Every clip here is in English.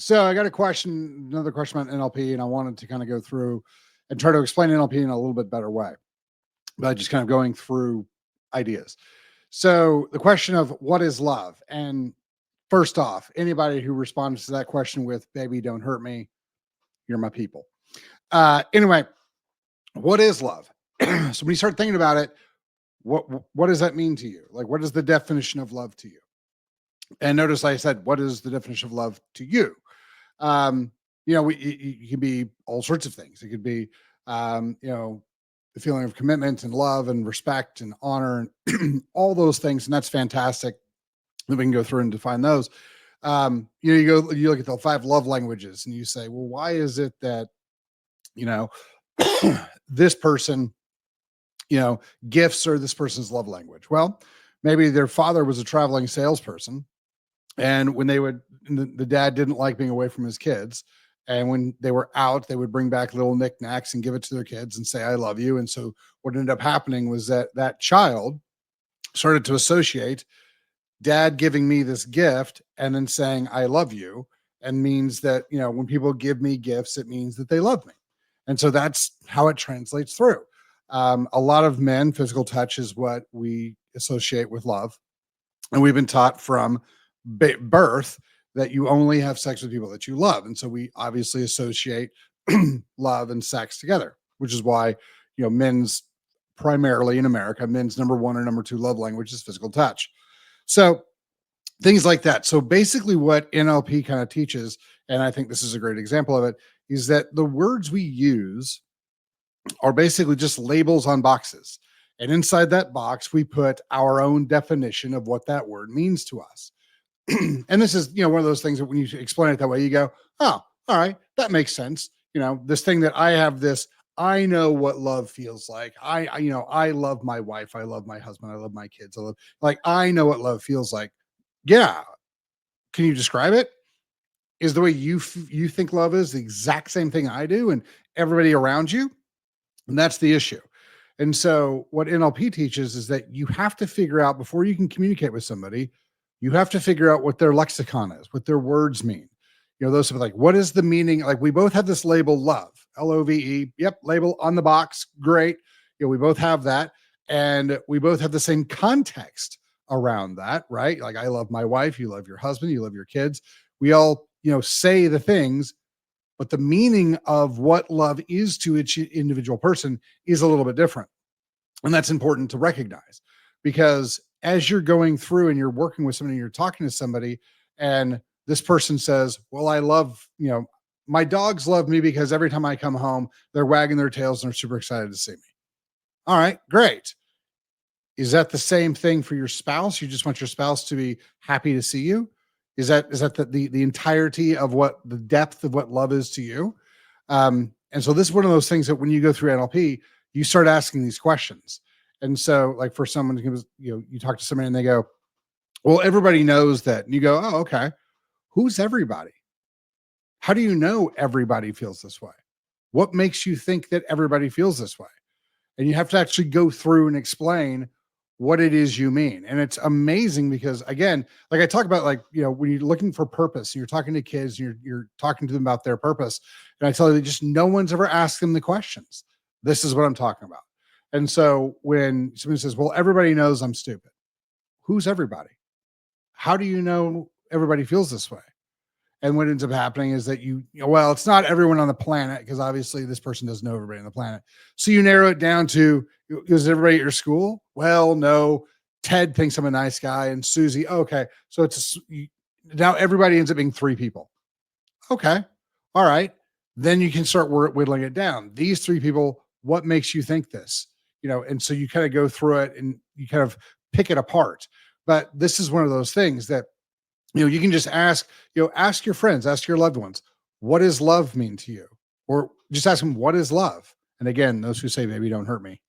So I got another question about NLP, and I wanted to kind of go through and try to explain NLP in a little bit better way, but just kind of going through ideas. So the question of what is love? And first off, anybody who responds to that question with "baby, don't hurt me," you're my people. Anyway, what is love? So when you start thinking about it, what does that mean to you? Like, what is the definition of love to you? And notice I said, what is the definition of love to you? It can be all sorts of things. It could be, the feeling of commitment and love and respect and honor and all those things. And that's fantastic. Then we can go through and define those. You look at the 5 love languages and you say, well, why is it that, you know, this person, gifts are this person's love language? Well, maybe their father was a traveling salesperson. And when the dad didn't like being away from his kids. And when they were out, they would bring back little knickknacks and give it to their kids and say, I love you. And so what ended up happening was that child started to associate dad giving me this gift and then saying, I love you. And means that, when people give me gifts, it means that they love me. And so that's how it translates through. A lot of men, physical touch is what we associate with love. And we've been taught from birth that you only have sex with people that you love. And so we obviously associate love and sex together, which is why, men's primarily in America, men's number 1 or number 2 love language is physical touch. So things like that. So basically what NLP kind of teaches, and I think this is a great example of it, is that the words we use are basically just labels on boxes. And inside that box, we put our own definition of what that word means to us. And this is, one of those things that when you explain it that way, you go, oh, all right, that makes sense. This thing that I have this, I know what love feels like. I love my wife. I love my husband. I love my kids. I know what love feels like. Yeah. Can you describe it? Is the way you think love is the exact same thing I do and everybody around you? And that's the issue. And so what NLP teaches is that you have to figure out before you can communicate with somebody, you have to figure out what their lexicon is, what their words mean. Those are like, what is the meaning? Like we both have this label love, LOVE. Yep. Label on the box. Great. We both have that. And we both have the same context around that, right? Like I love my wife. You love your husband. You love your kids. We all, say the things, but the meaning of what love is to each individual person is a little bit different. And that's important to recognize because as you're going through and you're working with somebody, you're talking to somebody and this person says, well, I love, my dogs love me because every time I come home, they're wagging their tails and they're super excited to see me. All right, great. Is that the same thing for your spouse? You just want your spouse to be happy to see you? Is that the entirety of what the depth of what love is to you? And so this is one of those things that when you go through NLP, you start asking these questions. And so like for someone who was, you talk to somebody and they go, well, everybody knows that. And you go, oh, okay. Who's everybody? How do you know everybody feels this way? What makes you think that everybody feels this way? And you have to actually go through and explain what it is you mean. And it's amazing because again, like I talk about, like, when you're looking for purpose and you're talking to kids, and you're talking to them about their purpose. And I tell you, just no one's ever asked them the questions. This is what I'm talking about. And so when somebody says, well, everybody knows I'm stupid. Who's everybody? How do you know everybody feels this way? And what ends up happening is that it's not everyone on the planet, because obviously this person doesn't know everybody on the planet. So you narrow it down to, is everybody at your school? Well, no. Ted thinks I'm a nice guy, and Susie. Okay. So now everybody ends up being 3 people. Okay. All right. Then you can start whittling it down. These 3 people, what makes you think this? And so you kind of go through it and you kind of pick it apart. But this is one of those things that, you can just ask your friends, ask your loved ones, what does love mean to you? Or just ask them, what is love? And again, those who say, baby, don't hurt me.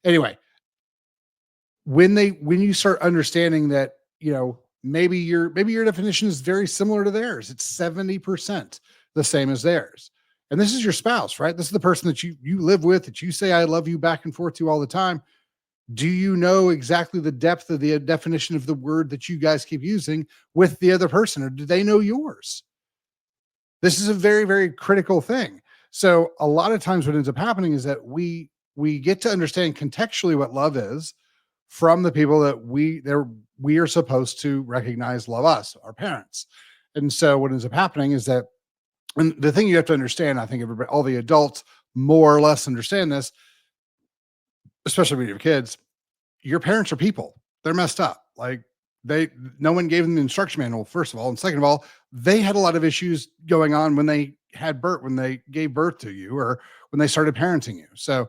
Anyway, when you start understanding that, maybe your definition is very similar to theirs. It's 70% the same as theirs. And this is your spouse, right? This is the person that you live with, that you say, I love you back and forth to all the time. Do you know exactly the depth of the definition of the word that you guys keep using with the other person, or do they know yours? This is a very, very critical thing. So a lot of times what ends up happening is that we get to understand contextually what love is from the people that we are supposed to recognize love us, our parents. And so what ends up happening is that, and the thing you have to understand, I think everybody, all the adults more or less understand this, especially when you have kids. Your parents are people. They're messed up. Like they, no one gave them the instruction manual, first of all. And second of all, they had a lot of issues going on when they had birth, when they gave birth to you or when they started parenting you. So,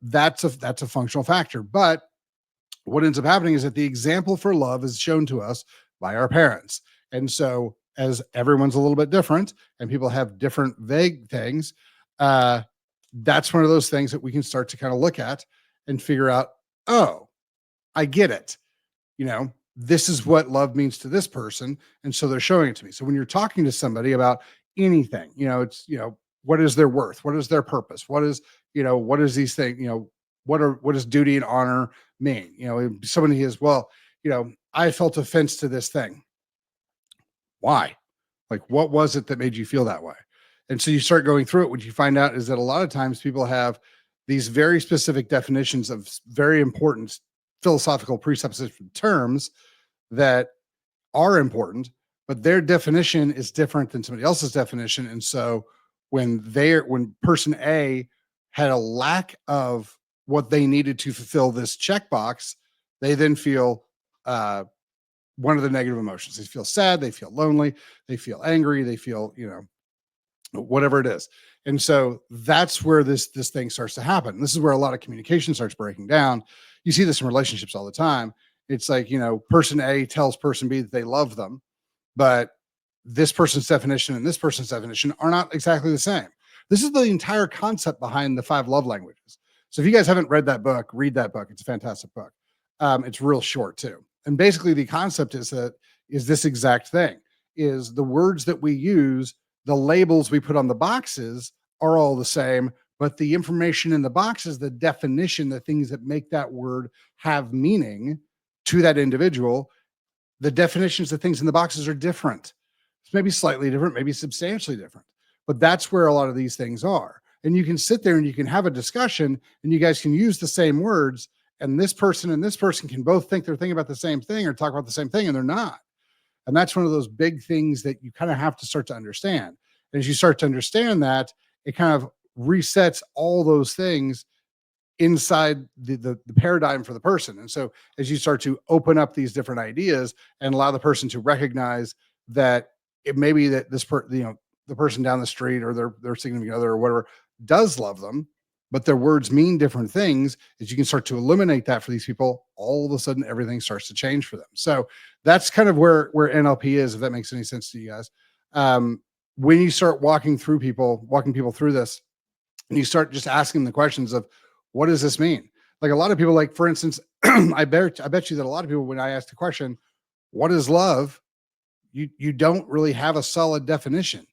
that's a functional factor. But what ends up happening is that the example for love is shown to us by our parents. And so, as everyone's a little bit different and people have different vague things, uh, that's one of those things that we can start to kind of look at and figure out, oh, I get it. This is what love means to this person. And so they're showing it to me. So when you're talking to somebody about anything, it's, what is their worth? What is their purpose? What is these things, what does duty and honor mean? Somebody is, well, I felt offense to this thing. Why? Like, what was it that made you feel that way? And so you start going through it. What you find out is that a lot of times people have these very specific definitions of very important philosophical presupposition terms that are important, but their definition is different than somebody else's definition. And so when person A had a lack of what they needed to fulfill this checkbox, they then feel one of the negative emotions. They feel sad, they feel lonely, they feel angry, they feel, whatever it is. And so that's where this thing starts to happen. This is where a lot of communication starts breaking down. You see this in relationships all the time. It's like, person A tells person B that they love them, but this person's definition and this person's definition are not exactly the same. This is the entire concept behind the 5 love languages. So if you guys haven't read that book, read that book. It's a fantastic book. It's real short too. And basically the concept is this exact thing: is the words that we use, the labels we put on the boxes are all the same, but the information in the boxes, the definition, the things that make that word have meaning to that individual, the definitions of things in the boxes are different. It's maybe slightly different, maybe substantially different, but that's where a lot of these things are. And you can sit there and you can have a discussion and you guys can use the same words, and this person can both think they're thinking about the same thing or talk about the same thing, and they're not. And that's one of those big things that you kind of have to start to understand. And as you start to understand that, it kind of resets all those things inside the paradigm for the person. And so as you start to open up these different ideas and allow the person to recognize that it may be that the person down the street or their significant other or whatever does love them, but their words mean different things, as you can start to eliminate that for these people, all of a sudden everything starts to change for them. So that's kind of where NLP is, if that makes any sense to you guys. When you start walking people through this, and you start just asking the questions of, what does this mean? Like, a lot of people, like, for instance, I bet you that a lot of people, when I ask the question, what is love? You don't really have a solid definition.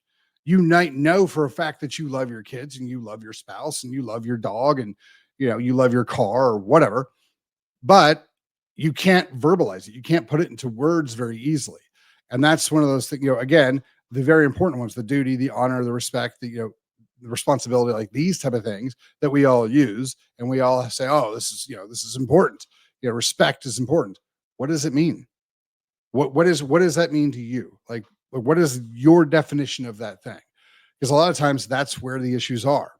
You might know for a fact that you love your kids and you love your spouse and you love your dog and you love your car or whatever, but you can't verbalize it. You can't put it into words very easily. And that's one of those things, again, the very important ones: the duty, the honor, the respect, the responsibility, like these type of things that we all use. And we all say, oh, this is important. Respect is important. What does it mean? What does that mean to you? Like, what is your definition of that thing? Because a lot of times that's where the issues are.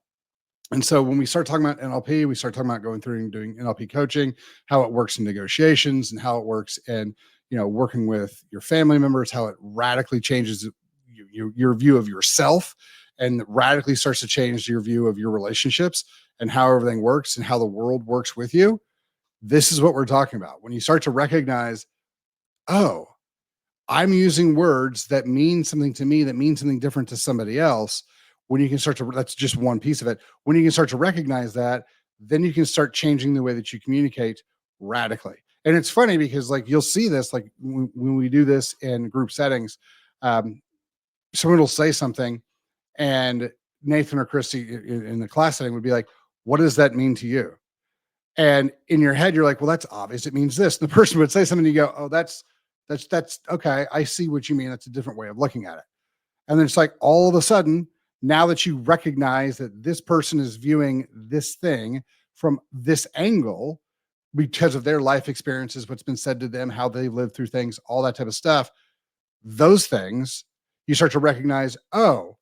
And so when we start talking about NLP, we start talking about going through and doing NLP coaching, how it works in negotiations and how it works in, working with your family members, how it radically changes your view of yourself and radically starts to change your view of your relationships and how everything works and how the world works with you. This is what we're talking about. When you start to recognize, oh, I'm using words that mean something to me, that mean something different to somebody else. When you can start to, that's just one piece of it. When you can start to recognize that, then you can start changing the way that you communicate radically. And it's funny because, like, you'll see this, like, when we do this in group settings, someone will say something and Nathan or Christy in the class setting would be like, what does that mean to you? And in your head, you're like, well, that's obvious. It means this. And the person would say something, and you go, oh, that's okay. I see what you mean. That's a different way of looking at it. And then it's like all of a sudden, now that you recognize that this person is viewing this thing from this angle because of their life experiences, what's been said to them, how they've lived through things, all that type of stuff, those things, you start to recognize, oh,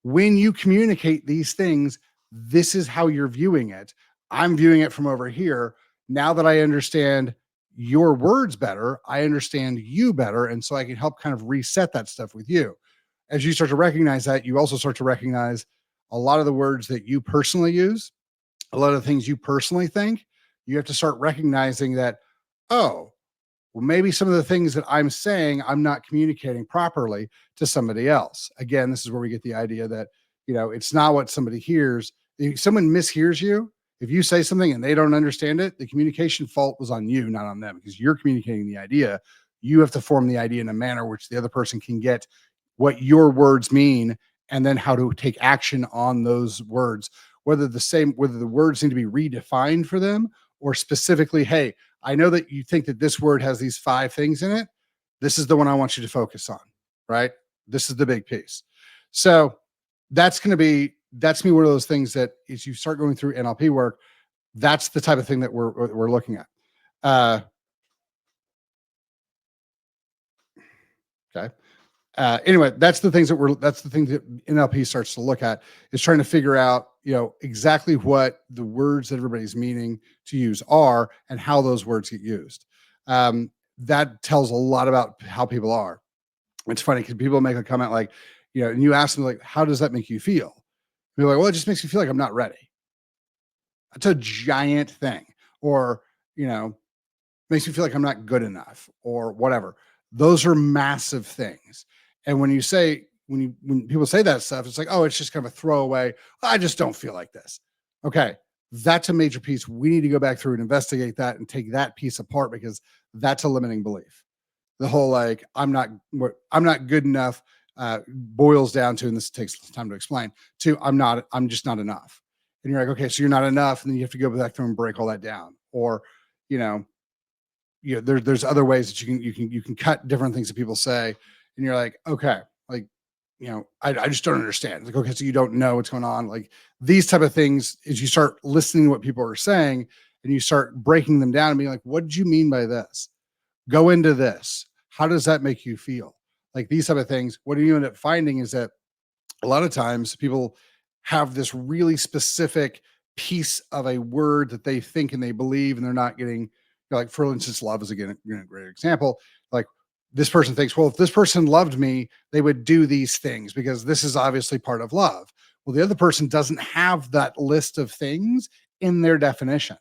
when you communicate these things, this is how you're viewing it. I'm viewing it from over here. Now that I understand your words better, I understand you better. And so I can help kind of reset that stuff with you. As you start to recognize that, you also start to recognize a lot of the words that you personally use, a lot of the things you personally think. You have to start recognizing that, oh, well, maybe some of the things that I'm saying, I'm not communicating properly to somebody else. Again, this is where we get the idea that, it's not what somebody hears. If someone mishears you, if you say something and they don't understand it, the communication fault was on you, not on them, because you're communicating the idea. You have to form the idea in a manner which the other person can get what your words mean and then how to take action on those words, whether the words need to be redefined for them or specifically, hey, I know that you think that this word has these 5 things in it. This is the one I want you to focus on, right? This is the big piece. So that's me one of those things that as you start going through NLP work, that's the type of thing that we're looking at. Okay. Anyway, that's the thing that NLP starts to look at, is trying to figure out, exactly what the words that everybody's meaning to use are and how those words get used. That tells a lot about how people are. It's funny because people make a comment like, and you ask them like, how does that make you feel? They're like, well, it just makes me feel like I'm not ready. That's a giant thing. Or, makes me feel like I'm not good enough or whatever. Those are massive things. And when people say that stuff, it's like, oh, it's just kind of a throwaway. I just don't feel like this. Okay. That's a major piece. We need to go back through and investigate that and take that piece apart, because that's a limiting belief. The whole like, I'm not good enough boils down to, and this takes time to explain, to I'm just not enough. And you're like, okay, so you're not enough. And then you have to go back through and break all that down. Or, you know, there's other ways that you can cut different things that people say, and you're like, okay, like, I just don't understand. Like, okay, so you don't know what's going on. Like these type of things, is you start listening to what people are saying and you start breaking them down and being like, what did you mean by this? Go into this. How does that make you feel? Like these type of things. What do you end up finding is that a lot of times people have this really specific piece of a word that they think and they believe, and they're not getting, like, for instance, love is again a great example. Like this person thinks, well, if this person loved me, they would do these things because this is obviously part of love. Well, the other person doesn't have that list of things in their definition.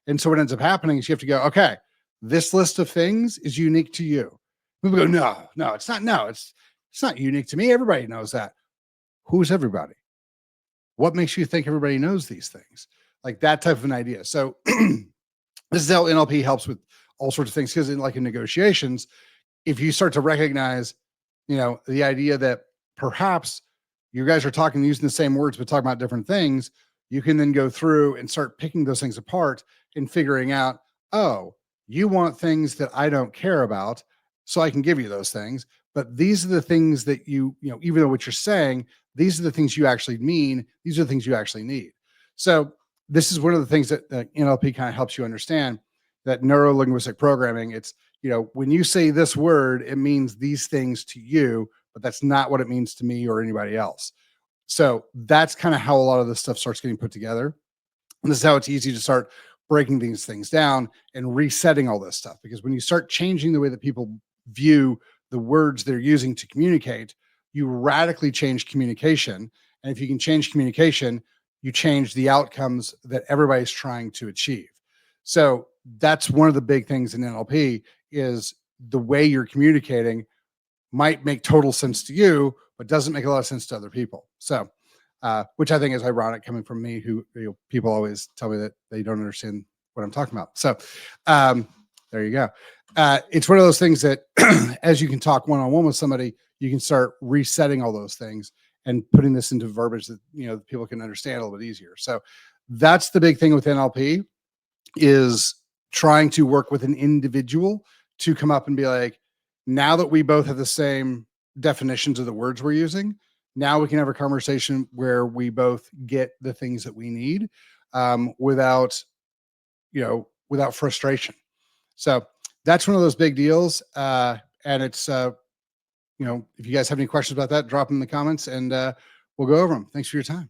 And so what ends up happening is you have to go, okay, this list of things is unique to you. People go, no, it's not. No, it's not unique to me. Everybody knows that. Who's everybody? What makes you think everybody knows these things? Like that type of an idea. So this is how NLP helps with all sorts of things. Because in negotiations, if you start to recognize, the idea that perhaps you guys are talking using the same words but talking about different things, you can then go through and start picking those things apart and figuring out, oh, you want things that I don't care about, so I can give you those things. But these are the things that even though what you're saying, these are the things you actually mean. These are the things you actually need. So this is one of the things that NLP kind of helps you understand, that neuro linguistic programming. It's, when you say this word, it means these things to you, but that's not what it means to me or anybody else. So that's kind of how a lot of this stuff starts getting put together. And this is how it's easy to start breaking these things down and resetting all this stuff. Because when you start changing the way that people view the words they're using to communicate, you radically change communication. And if you can change communication, you change the outcomes that everybody's trying to achieve. So that's one of the big things in NLP, is the way you're communicating might make total sense to you, but doesn't make a lot of sense to other people. So, which I think is ironic coming from me, who people always tell me that they don't understand what I'm talking about. So, there you go. It's one of those things that as you can talk one-on-one with somebody, you can start resetting all those things and putting this into verbiage that, people can understand a little bit easier. So that's the big thing with NLP, is trying to work with an individual to come up and be like, now that we both have the same definitions of the words we're using. Now we can have a conversation where we both get the things that we need, without, without frustration. So that's one of those big deals. And it's, if you guys have any questions about that, drop them in the comments, and we'll go over them. Thanks for your time.